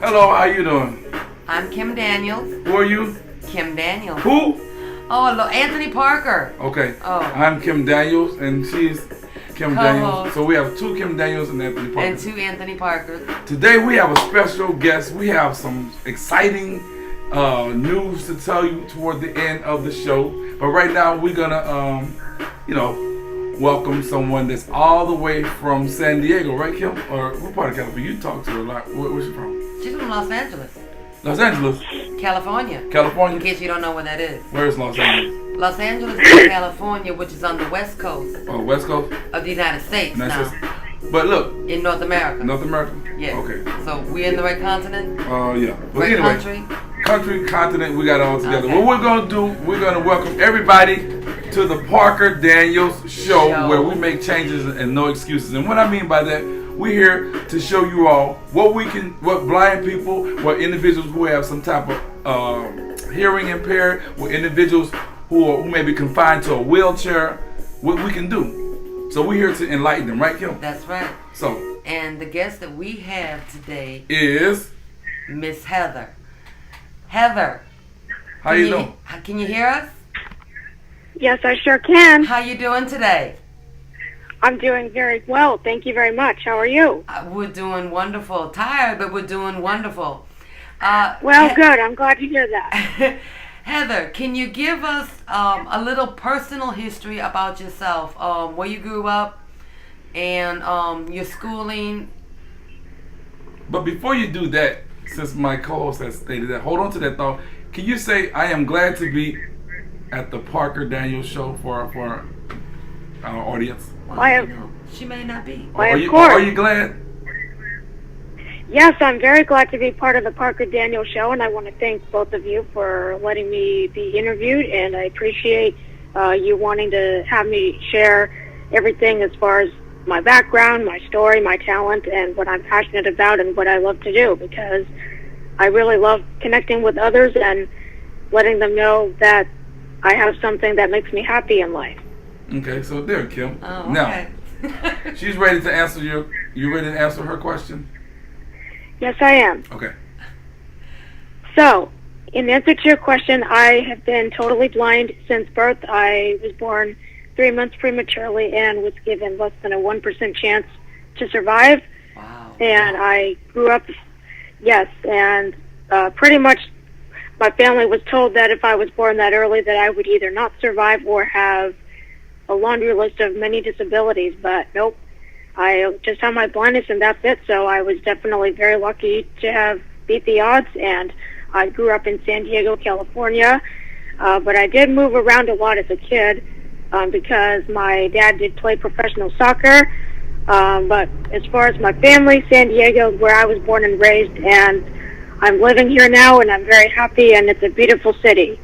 Hello, how you doing? I'm Kim Daniels. Who are you? Kim Daniels. Who? Oh, hello, Anthony Parker. Okay. Oh. I'm Kim Daniels, and she's Kim Co-host. Daniels. So we have two Kim Daniels and Anthony Parker. And two Anthony Parkers. Today we have a special guest. We have some exciting news to tell you toward the end of the show. But right now we're gonna, welcome someone that's all the way from San Diego, right, Kim? Or what part of California? You talk to her a lot. Where's she from? She's from Los Angeles. Los Angeles. California. California? In case you don't know where that is. Where's Los Angeles? Los Angeles is California, which is on the west coast Oh, West Coast? of the United States now. But look. In North America. North America? Yes. Okay. So we're in the right continent? Yeah. But Right anyway, country, continent, we got it all together. Okay. What we're going to do, we're going to welcome everybody to the Parker Daniels show where we make changes and no excuses. And what I mean by that, we're here to show you all what blind people, what individuals who have some type of hearing impaired, what individuals who may be confined to a wheelchair, what we can do. So we're here to enlighten them, right, Kim? That's right. So. And the guest that we have today is Miss Heather. Heather. How you doing? Can you hear us? Yes, I sure can. How you doing today? I'm doing very well. Thank you very much. How are you? We're doing wonderful. Tired, but we're doing wonderful. Good. I'm glad to hear that. Heather, can you give us a little personal history about yourself? Where you grew up and your schooling? But before you do that, since my co-host has stated that, hold on to that thought. Can you say, I am glad to be at the Parker Daniels show for our audience? Well, she may not be. Of course. Are you glad? Yes, I'm very glad to be part of the Parker Daniels show, and I want to thank both of you for letting me be interviewed, and I appreciate you wanting to have me share everything as far as my background, my story, my talent, and what I'm passionate about and what I love to do, because I really love connecting with others and letting them know that I have something that makes me happy in life. Okay, so there, Kim. Oh, okay. Now, she's ready to answer you ready to answer her question? Yes, I am. Okay. So, in answer to your question, I have been totally blind since birth. I was born 3 months prematurely and was given less than a 1% chance to survive. Wow. And I grew up, yes, and pretty much my family was told that if I was born that early that I would either not survive or have a laundry list of many disabilities, but nope. I just have my blindness and that's it, so I was definitely very lucky to have beat the odds, and I grew up in San Diego, California, but I did move around a lot as a kid because my dad did play professional soccer, but as far as my family, San Diego is where I was born and raised, and I'm living here now, and I'm very happy, and it's a beautiful city.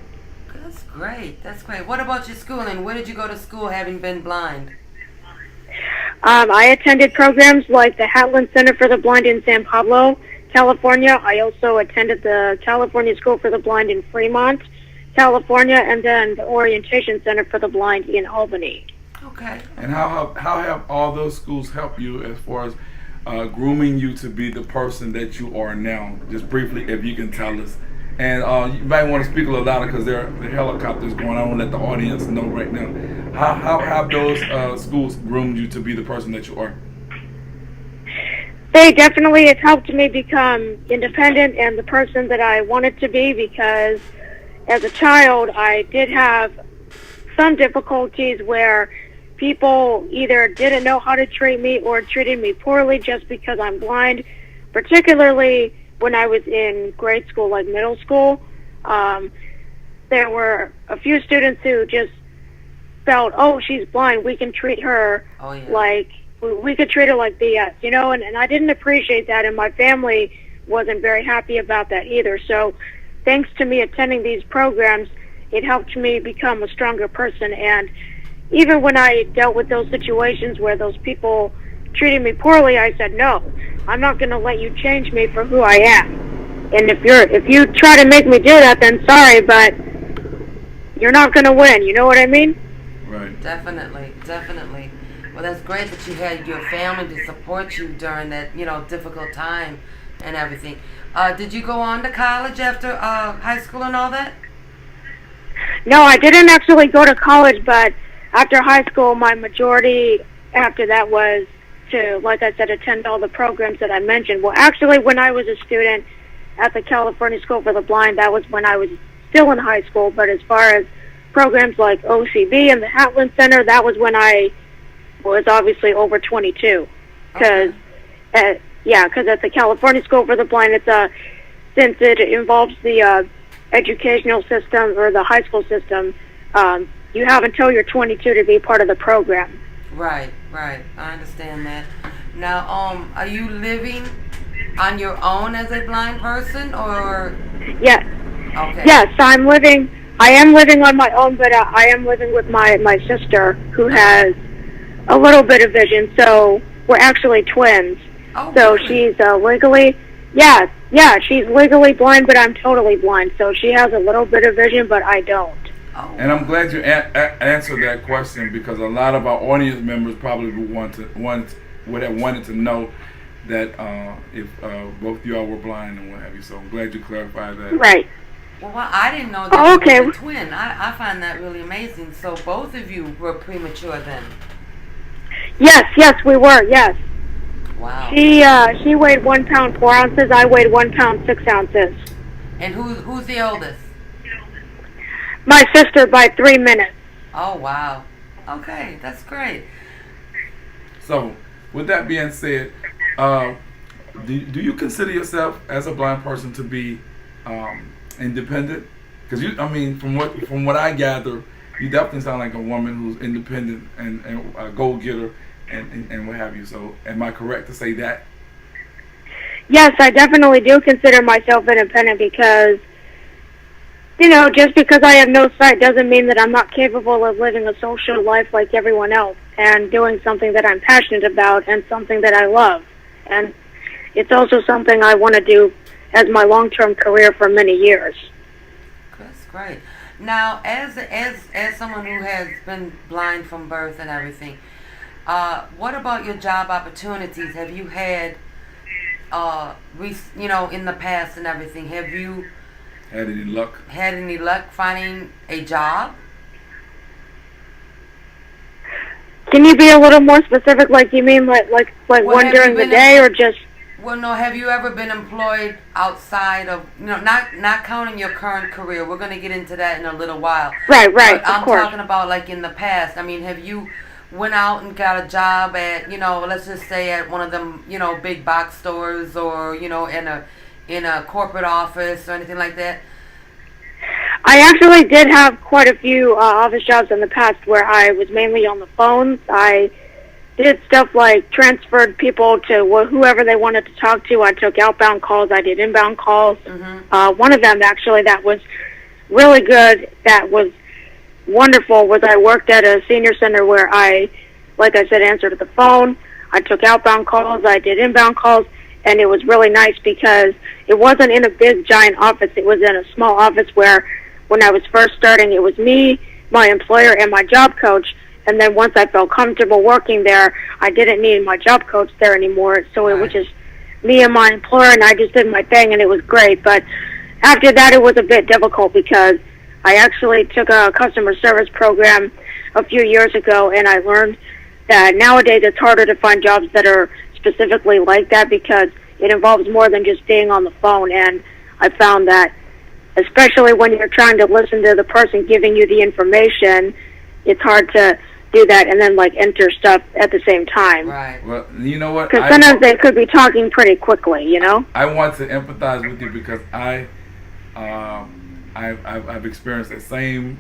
That's great. That's great. What about your schooling? Where did you go to school having been blind? I attended programs like the Hatland Center for the Blind in San Pablo, California. I also attended the California School for the Blind in Fremont, California, and then the Orientation Center for the Blind in Albany. Okay. And how have all those schools helped you as far as grooming you to be the person that you are now? Just briefly, if you can tell us. And you might want to speak a little louder because there are helicopters going on. I want to let the audience know right now. How have those schools groomed you to be the person that you are? They definitely have helped me become independent and the person that I wanted to be, because as a child I did have some difficulties where people either didn't know how to treat me or treated me poorly just because I'm blind, particularly when I was in grade school, like middle school. There were a few students who just felt, oh, she's blind, we can treat her like, we could treat her like BS, and I didn't appreciate that, and my family wasn't very happy about that either. So thanks to me attending these programs, it helped me become a stronger person. And even when I dealt with those situations where those people treated me poorly, I said, no, I'm not going to let you change me for who I am. And if you try to make me do that, then sorry, but you're not going to win. You know what I mean? Right. Definitely. Well, that's great that you had your family to support you during that, difficult time and everything. Did you go on to college after high school and all that? No, I didn't actually go to college, but after high school, my majority after that was to, like I said, attend all the programs that I mentioned. Well, actually, when I was a student at the California School for the Blind, that was when I was still in high school. But as far as programs like OCB and the Hatland Center, that was when I was obviously over 22. Because, because at the California School for the Blind, it's since it involves the educational system or the high school system, you have until you're 22 to be part of the program. Right. I understand that. Now, are you living on your own as a blind person, or? Yes. Okay. Yes, I am living on my own, but I am living with my sister, who has a little bit of vision, so we're actually twins. Oh, so really? She's legally, she's legally blind, but I'm totally blind. So she has a little bit of vision, but I don't. Oh. And I'm glad you answered that question, because a lot of our audience members probably would have wanted to know that if both of y'all were blind and what have you. So I'm glad you clarified that. Right. Well, I didn't know that okay. you were a twin. I find that really amazing. So both of you were premature then? Yes, we were, yes. Wow. She weighed 1 pound 4 ounces. I weighed 1 pound 6 ounces. And who's the oldest? My sister by 3 minutes. Oh, wow. Okay, that's great. So, with that being said, do you consider yourself as a blind person to be independent? Because from what I gather, you definitely sound like a woman who's independent and a go-getter and what have you. So, am I correct to say that? Yes, I definitely do consider myself independent because, just because I have no sight doesn't mean that I'm not capable of living a social life like everyone else and doing something that I'm passionate about and something that I love. And it's also something I want to do as my long-term career for many years. That's great. Now, as someone who has been blind from birth and everything, what about your job opportunities? Have you had, in the past and everything, have you had any luck? Had any luck finding a job? Can you be a little more specific? Like you mean like one during the day or just? Well, no. Have you ever been employed outside of not counting your current career? We're going to get into that in a little while. Right. But I'm of course. talking about like in the past. I mean, have you went out and got a job at let's just say at one of them big box stores or in a corporate office or anything like that? I actually did have quite a few office jobs in the past where I was mainly on the phones. I did stuff like transferred people to whoever they wanted to talk to. I took outbound calls. I did inbound calls. Mm-hmm. One of them actually that was really good, that was wonderful, was I worked at a senior center where I, like I said, answered the phone. I took outbound calls. I did inbound calls. And it was really nice because it wasn't in a big, giant office. It was in a small office where, when I was first starting, it was me, my employer, and my job coach. And then once I felt comfortable working there, I didn't need my job coach there anymore. So it was just me and my employer, and I just did my thing, and it was great. But after that, it was a bit difficult because I actually took a customer service program a few years ago, and I learned that nowadays it's harder to find jobs that are specifically like that because it involves more than just being on the phone. And I found that especially when you're trying to listen to the person giving you the information, it's hard to do that and then enter stuff at the same time. Right. Well, you know what? Because sometimes they could be talking pretty quickly, I want to empathize with you because I've experienced the same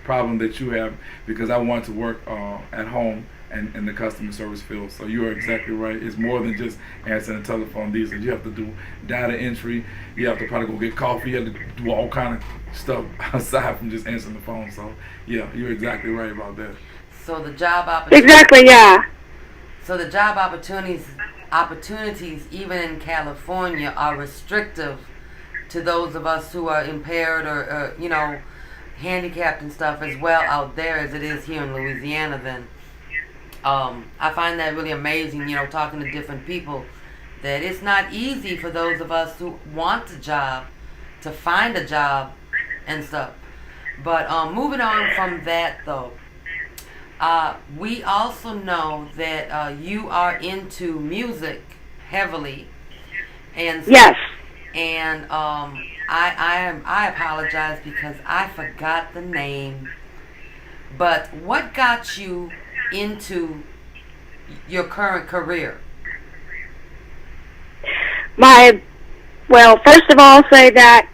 problem that you have because I want to work at home and in the customer service field. So you are exactly right. It's more than just answering the telephone these days. You have to do data entry. You have to probably go get coffee. You have to do all kind of stuff aside from just answering the phone. So yeah, you're exactly right about that. So the job opportunities. Exactly, yeah. So the job opportunities even in California are restrictive to those of us who are impaired or handicapped and stuff as well out there as it is here in Louisiana then. I find that really amazing, talking to different people that it's not easy for those of us who want a job to find a job and stuff. But moving on from that, though, we also know that you are into music heavily, and Yes. and I apologize because I forgot the name. But what got you into your current career? Well, first of all, I'll say that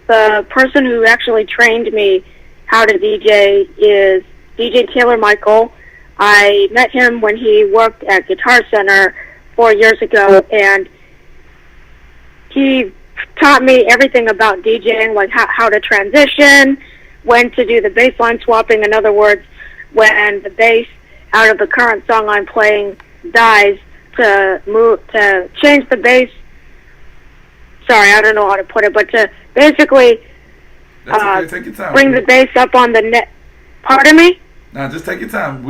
the person who actually trained me how to DJ is DJ Taylor Michael. I met him when he worked at Guitar Center 4 years ago, and he taught me everything about DJing, like how to transition, when to do the bass line swapping. In other words, when the bass out of the current song I'm playing dies, to change the bass. Sorry, I don't know how to put it, but to basically Take your time. bring the bass up on the net. Pardon me? Now, just take your time.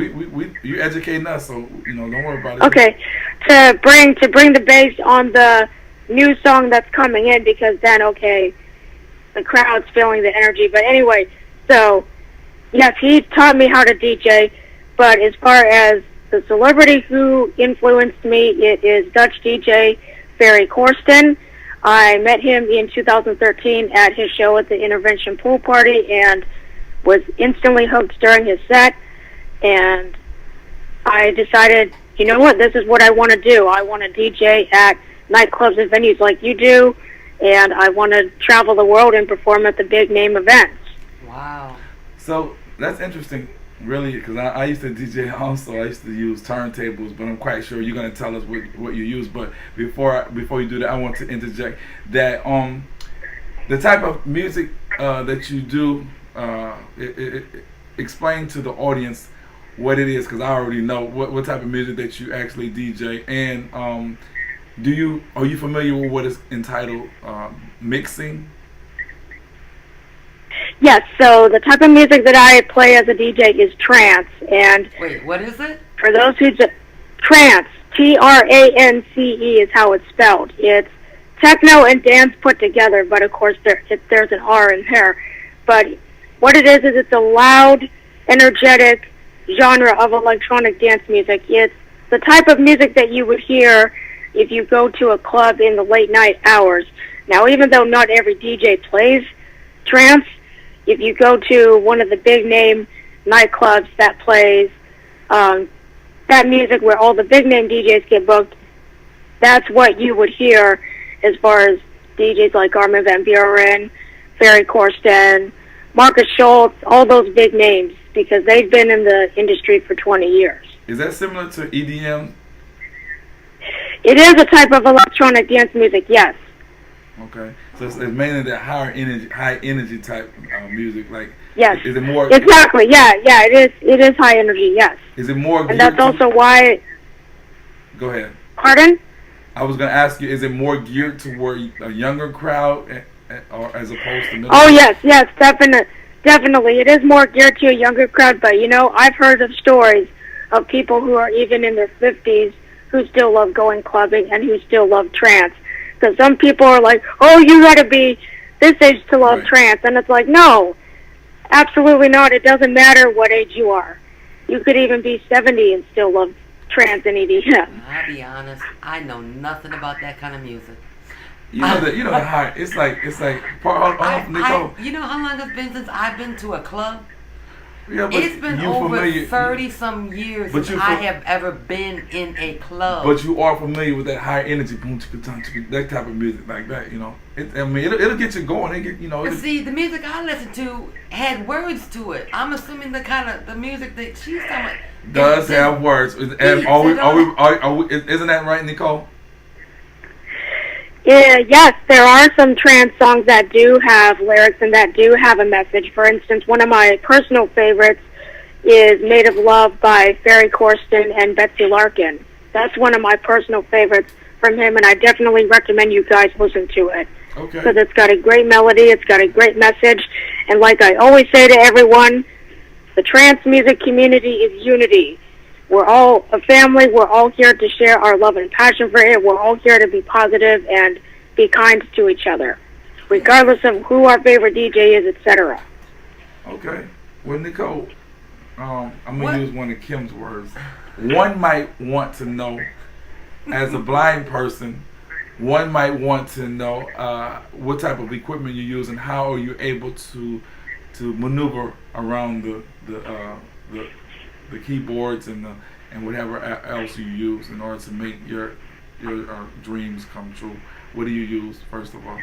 You're educating us, so don't worry about it. Okay, to bring the bass on the new song that's coming in, because then the crowd's feeling the energy. But anyway, so yes, he taught me how to DJ. But as far as the celebrity who influenced me, it is Dutch DJ Ferry Corsten. I met him in 2013 at his show at the Intervention Pool Party and was instantly hooked during his set. And I decided, you know what, this is what I want to do. I want to DJ at nightclubs and venues like you do, and I want to travel the world and perform at the big name events. Wow. So that's interesting, really, because I used to DJ also. I used to use turntables, but I'm quite sure you're going to tell us what you use. But before you do that, I want to interject that the type of music that you do, explain to the audience what it is, because I already know what type of music that you actually DJ. And are you familiar with what is entitled mixing? Yes, so the type of music that I play as a DJ is trance. And wait, what is it? For those who trance, Trance is how it's spelled. It's techno and dance put together, but of course there's an R in there. But what it is it's a loud, energetic genre of electronic dance music. It's the type of music that you would hear if you go to a club in the late night hours. Now, even though not every DJ plays trance, if you go to one of the big name nightclubs that plays that music where all the big name DJs get booked, that's what you would hear as far as DJs like Armin van Buuren, Ferry Corsten, Marcus Schultz, all those big names, because they've been in the industry for 20 years. Is that similar to EDM? It is a type of electronic dance music, yes. Okay, so it's mainly the high energy type music. Like, yes, is it more exactly? Yeah, it is high energy. Yes. Is it more? And that's also why. Go ahead. Pardon? I was going to ask you: is it more geared toward a younger crowd, or as opposed to? Oh yes, definitely. It is more geared to a younger crowd, but I've heard of stories of people who are even in their 50s who still love going clubbing and who still love trance. Because some people are like, oh, you got to be this age to love trance. And it's like, no, absolutely not. It doesn't matter what age you are. You could even be 70 and still love trance and EDM. I'll be honest, I know nothing about that kind of music. You know the high. It's like. Nicole. You know how long it's been since I've been to a club? Yeah, but it's been over 30-some years since I have ever been in a club. But you are familiar with that high energy, boom, that type of music like that, it'll get you going. See, the music I listened to had words to it. I'm assuming the music that she's talking about does have words. And isn't that right, Nicole? Yes, there are some trance songs that do have lyrics and that do have a message. For instance, one of my personal favorites is Made of Love by Ferry Corsten and Betsy Larkin. That's one of my personal favorites from him, and I definitely recommend you guys listen to it. Okay. Because it's got a great melody, it's got a great message, and like I always say to everyone, the trance music community is unity. we're all a family. We're all here to share our love and passion for it. We're all here to be positive and be kind to each other, regardless of who our favorite DJ is, etc. Okay. Well, Nicole, I'm going to use one of Kim's words. One might want to know, as a blind person, one might want to know what type of equipment you use and how are you able to maneuver around the keyboards and whatever else you use in order to make your dreams come true. What do you use, first of all?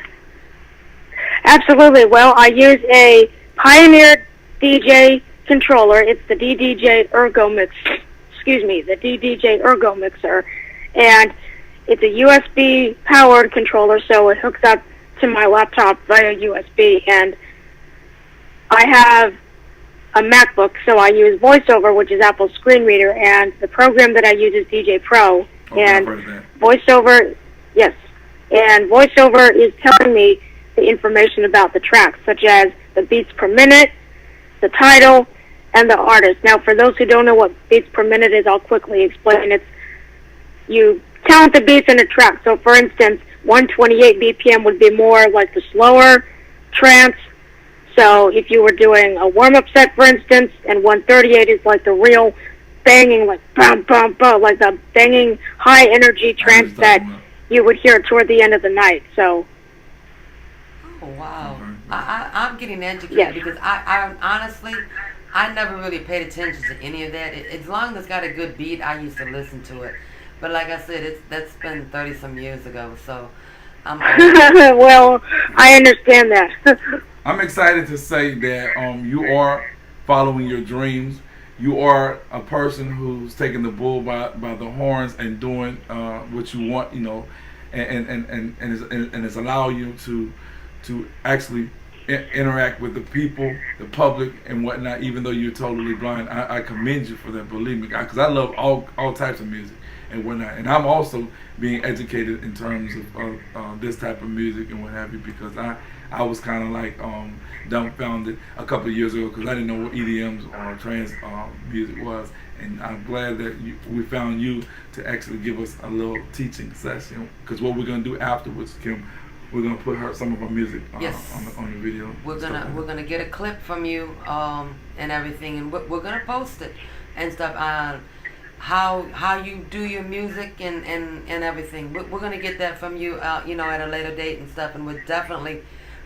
Absolutely. Well, I use a Pioneer DJ controller. It's the DDJ Ergo Mix. Excuse me, the DDJ Ergo Mixer, and it's a USB powered controller, so it hooks up to my laptop via USB. And I have a MacBook, so I use VoiceOver, which is Apple's screen reader, and the program that I use is DJ Pro. And VoiceOver, yes, and VoiceOver is telling me the information about the tracks, such as the beats per minute, the title, and the artist. Now, for those who don't know what beats per minute is, I'll quickly explain. It's you count the beats in a track. So, for instance, 128 BPM would be more like the slower trance. So, if you were doing a warm-up set, for instance, and 138 is like the real banging, like bum bum bum, like the banging high-energy trance that you would hear toward the end of the night. So. Oh wow! I'm getting educated because I honestly. I never really paid attention to any of that. As long as it's got a good beat, I used to listen to it. But like I said, that's been 30-some years ago, so I'm well, I understand that. I'm excited to say that you are following your dreams. You are a person who's taking the bull by the horns and doing what you want, you know, and it's allowing you to actually interact with the people, the public, and whatnot. Even though you're totally blind, I commend you for that. Believe me, because I love all types of music and whatnot. And I'm also being educated in terms of this type of music and what have you, because I was kind of like dumbfounded a couple of years ago because I didn't know what EDMs or trance music was. And I'm glad that we found you to actually give us a little teaching session. Because what we're gonna do afterwards, Kim, we're gonna put some of our music yes. on the video. We're gonna get a clip from you and everything, and we're gonna post it and stuff on how you do your music and everything. We're gonna get that from you, you know, at a later date and stuff, and we're definitely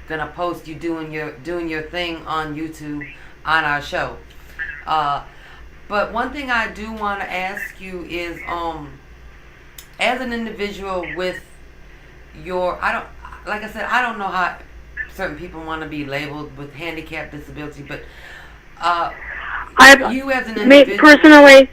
gonna post you doing your thing on YouTube on our show. But one thing I do want to ask you is, as an individual with like I said, I don't know how certain people want to be labeled with handicap, disability, but you as an individual... Personally...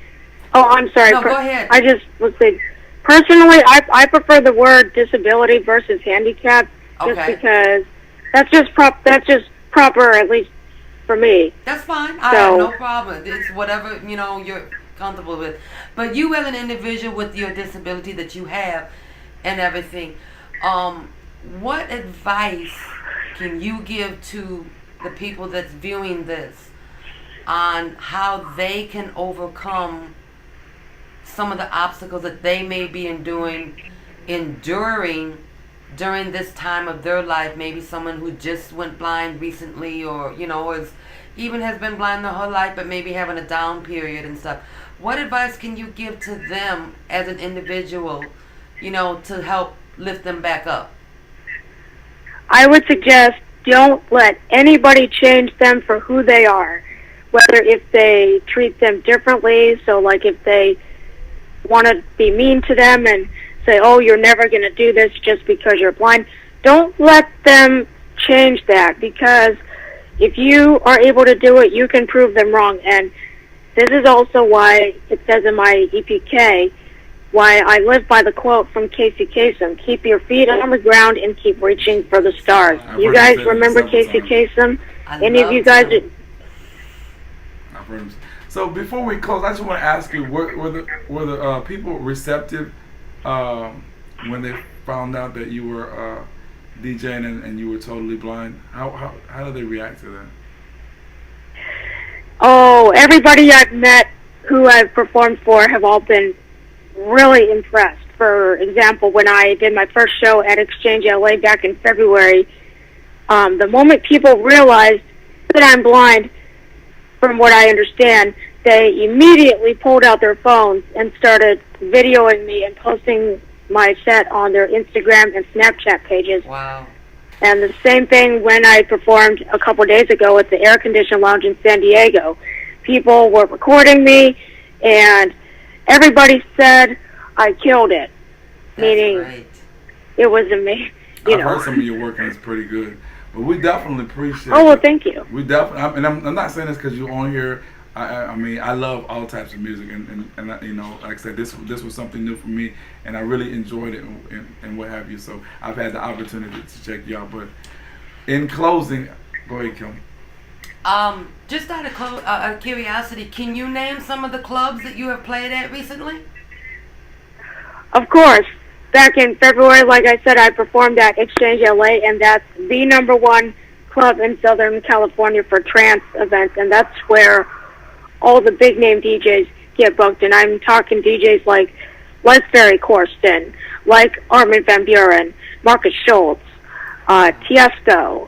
Oh, I'm sorry. No, go ahead. I just was saying, personally, I prefer the word disability versus handicap, just because that's just proper, at least for me. That's fine. I have no problem. It's whatever, you know, you're comfortable with. But you as an individual with your disability that you have and everything... what advice can you give to the people that's viewing this on how they can overcome some of the obstacles that they may be enduring during this time of their life? Maybe someone who just went blind recently, or you know, even has been blind their whole life, but maybe having a down period and stuff. What advice can you give to them as an individual, you know, to help lift them back up? I would suggest don't let anybody change them for who they are. Whether if they treat them differently, so like if they want to be mean to them and say, oh, you're never going to do this just because you're blind, don't let them change that, because if you are able to do it, you can prove them wrong. And this is also why it says in my EPK, why I live by the quote from Casey Kasem: keep your feet on the ground and keep reaching for the stars. You guys remember Casey Kasem? Any of you guys? So before we close, I just want to ask you: were the people receptive when they found out that you were DJing and you were totally blind? How did they react to that? Oh, everybody I've met who I've performed for have all been really impressed. For example, when I did my first show at Exchange LA back in February, the moment people realized that I'm blind, from what I understand, they immediately pulled out their phones and started videoing me and posting my set on their Instagram and Snapchat pages. Wow. And the same thing when I performed a couple days ago at the Air Conditioned Lounge in San Diego. People were recording me, and everybody said I killed it. That's meaning great. It was amazing. I've heard some of your work, and it's pretty good. But we definitely appreciate Oh, well, it. thank you. We definitely, and I'm not saying this because you're on here. I mean, I love all types of music, and you know, like I said, this was something new for me, and I really enjoyed it and what have you. So I've had the opportunity to check you out. But in closing, go ahead, Kim. Just out of curiosity, can you name some of the clubs that you have played at recently? Of course. Back in February, like I said, I performed at Exchange LA, and that's the #1 club in Southern California for trance events, and that's where all the big name DJs get booked. And I'm talking DJs like Barry Corsten, like Armin van Buren, Marcus Schultz, Tiesto,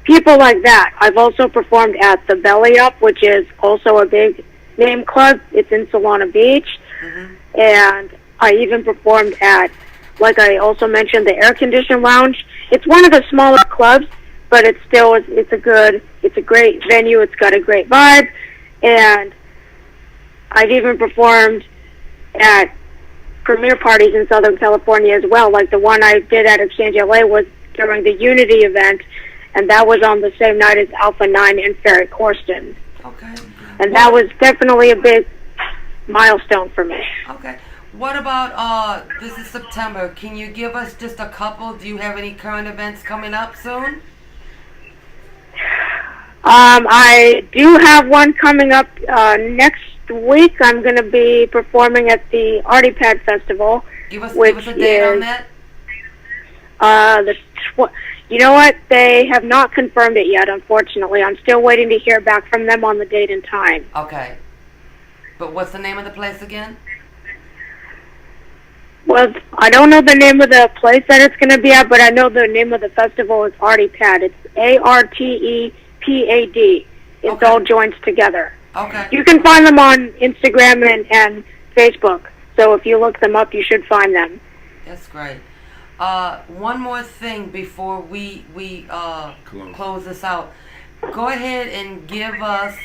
people like that. I've also performed at the Belly Up, which is also a big name club. It's in Solana Beach, and I even performed at, like I also mentioned, the Air Conditioned Lounge. It's one of the smaller clubs, but it's a great venue. It's got a great vibe, and I've even performed at premiere parties in Southern California as well. Like the one I did at Exchange LA was during the Unity event, and that was on the same night as Alpha 9 and Barry Corsten. Okay. And that was definitely a big milestone for me. Okay. What about, this is September. Can you give us just a couple? Do you have any current events coming up soon? I do have one coming up next week. I'm going to be performing at the Artie Pad Festival. Give us a date on that. You know what? They have not confirmed it yet, unfortunately. I'm still waiting to hear back from them on the date and time. Okay. But what's the name of the place again? Well, I don't know the name of the place that it's going to be at, but I know the name of the festival is Artie Pad. It's ARTEPAD. It's Okay. all joined together. Okay. You can find them on Instagram and Facebook. So if you look them up, you should find them. That's great. One more thing before we close this out. Go ahead and give us,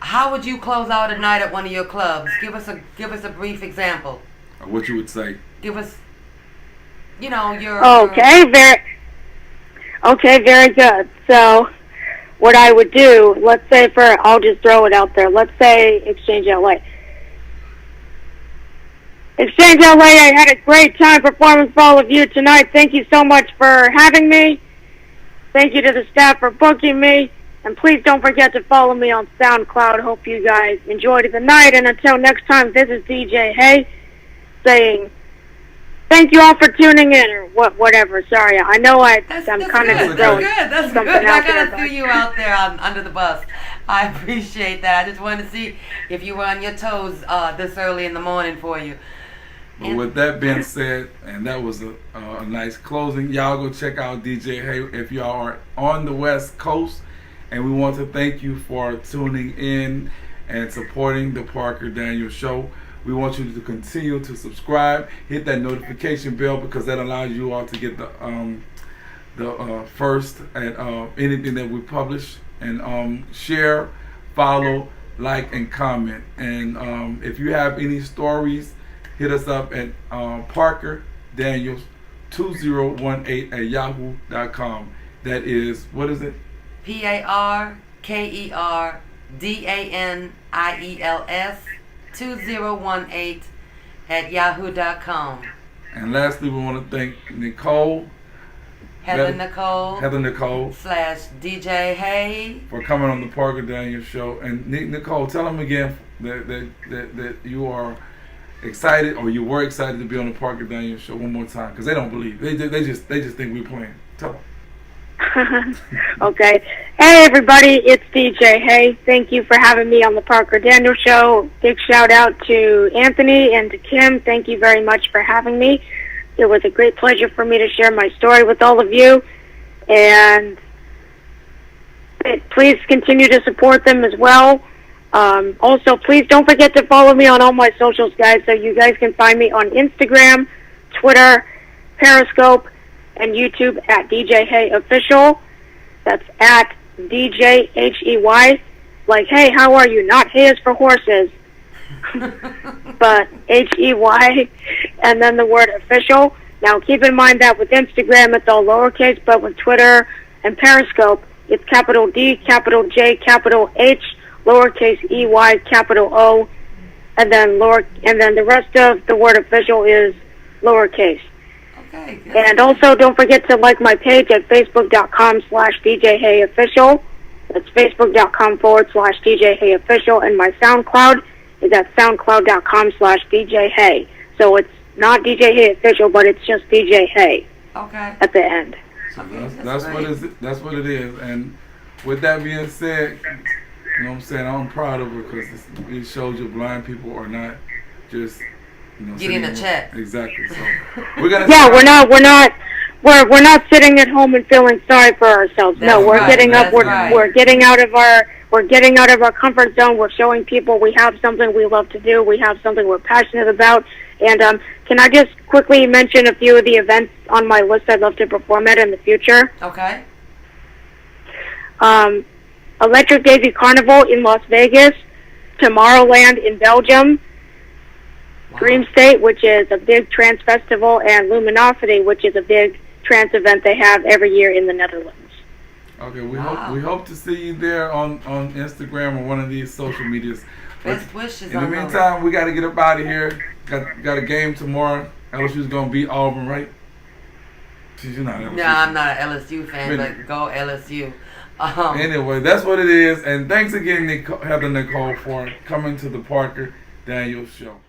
how would you close out a night at one of your clubs? Give us a brief example. Or what you would say. Give us, your... Okay, very good. So what I would do, let's say I'll just throw it out there. Let's say Exchange LA. Exchange LA, I had a great time performing for all of you tonight. Thank you so much for having me. Thank you to the staff for booking me. And please don't forget to follow me on SoundCloud. Hope you guys enjoyed the night. And until next time, this is DJ Hay saying thank you all for tuning in, or whatever. Sorry, I know I'm kind of That's throwing good. That's something good. I out there. gotta throw you out there under the bus. I appreciate that. I just wanted to see if you were on your toes this early in the morning for you. But with that being said, and that was a nice closing, y'all go check out DJ Hay if y'all are on the West Coast. And we want to thank you for tuning in and supporting the Parker Daniels Show. We want you to continue to subscribe, hit that notification bell, because that allows you all to get the first at anything that we publish. And share, follow, like, and comment. And if you have any stories, hit us up at Parker Daniels 2018 at yahoo.com. That is, what is it? ParkerDaniels 2018 at yahoo.com. And lastly, we want to thank Nicole. Heather Nicole / DJ Hay for coming on the Parker Daniels Show. And Nicole, tell them again that you are excited, or you were excited to be on the Parker Daniels Show one more time, because they don't believe. They just think we're playing. Tell them. Okay. Hey, everybody, it's DJ. Hey, thank you for having me on the Parker Daniel Show. Big shout out to Anthony and to Kim. Thank you very much for having me. It was a great pleasure for me to share my story with all of you. And please continue to support them as well. Also, please don't forget to follow me on all my socials, guys, so you guys can find me on Instagram, Twitter, Periscope, and YouTube at DJ Hey Official. That's at DJ Hey. Like, hey, how are you? Not hey is for horses, but Hey, and then the word official. Now, keep in mind that with Instagram, it's all lowercase, but with Twitter and Periscope, it's capital D, capital J, capital H, lowercase EY, capital O, and then the rest of the word official is lowercase. Okay. Good. And also, don't forget to like my page at facebook.com/DJ Hey Official. That's facebook.com/DJ Hey Official. And my SoundCloud is at soundcloud.com/DJ Hey. So it's not DJ Hey Official, but it's just DJ Hey. Okay. At the end. So that's what it is. And with that being said, you know what I'm saying, I'm proud of her because it shows you blind people are not just getting a check. Exactly. So we're gonna. Yeah, we're not sitting at home and feeling sorry for ourselves. No, we're getting up. We're getting out of our comfort zone. We're showing people we have something we love to do. We have something we're passionate about. And can I just quickly mention a few of the events on my list I'd love to perform at in the future? Okay. Electric Daisy Carnival in Las Vegas, Tomorrowland in Belgium, wow. Dream State, which is a big trance festival, and Luminosity, which is a big trance event they have every year in the Netherlands. Okay, we hope to see you there on Instagram or one of these social medias. Best wishes. In the meantime, we got to get up out of here. Got a game tomorrow. LSU's gonna beat Auburn, right? You're not LSU. No, I'm not an LSU fan, but go LSU. Anyway, that's what it is. And thanks again, Heather Nicole, for coming to the Parker Daniels Show.